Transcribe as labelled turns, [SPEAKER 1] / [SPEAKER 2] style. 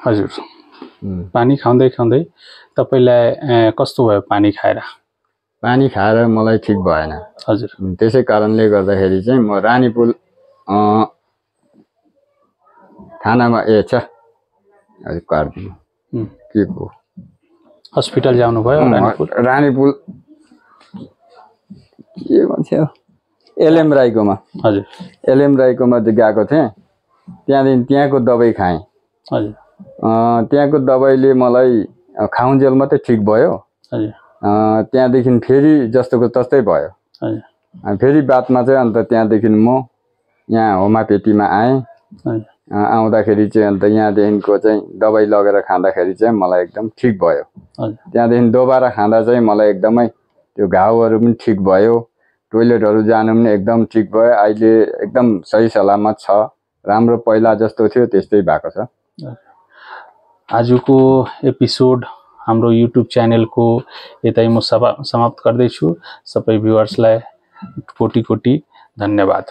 [SPEAKER 1] हजुर पानी खाँदै खाँदै तपाईलाई कस्तो भयो पानी खाएर?
[SPEAKER 2] पानी खाएर मलाई ठीक भएन
[SPEAKER 1] हजुर।
[SPEAKER 2] त्यसै कारणले गर्दाखेरि चाहिँ म रानीपुल थानामा हजुर कार्दिनु के को
[SPEAKER 1] हस्पिटल जानु भयो?
[SPEAKER 2] रानीपुल के भन्छ एलएम राईकोमा।
[SPEAKER 1] हजुर।
[SPEAKER 2] एलएम राईकोमा गएको थिएँ, त्यहाँदेखि त्यहाँको दबाई खाएँ।
[SPEAKER 1] हजुर।
[SPEAKER 2] त्यहाँको दबाईले मलाई खाउन्जेल मात्रै ठिक भयो।
[SPEAKER 1] हजुर।
[SPEAKER 2] त्यहाँदेखि फेरि जस्तोको तस्तै भयो।
[SPEAKER 1] हजुर।
[SPEAKER 2] फेरि बादमा चाहिँ अन्त त्यहाँदेखि म यहाँ होमियोपेथीमा आएँ। आउँदाखेरि चाहिँ अन्त यहाँदेखिको चाहिँ दबाई लगेर खाँदाखेरि चाहिँ मलाई एकदम ठिक भयो। त्यहाँदेखि दोबारा खाँदा चाहिँ मलाई एकदमै त्यो घाउहरू पनि ठिक भयो, टोइलेटहरू जानु पनि एकदम ठिक भयो। अहिले एकदम सही सलामत छ, राम्रो पहिला जस्तो थियो त्यस्तै भएको छ।
[SPEAKER 1] आजको एपिसोड हाम्रो युट्युब च्यानलको यतै म समाप्त गर्दैछु। सबै भ्युअर्सलाई कोटी कोटी धन्यवाद।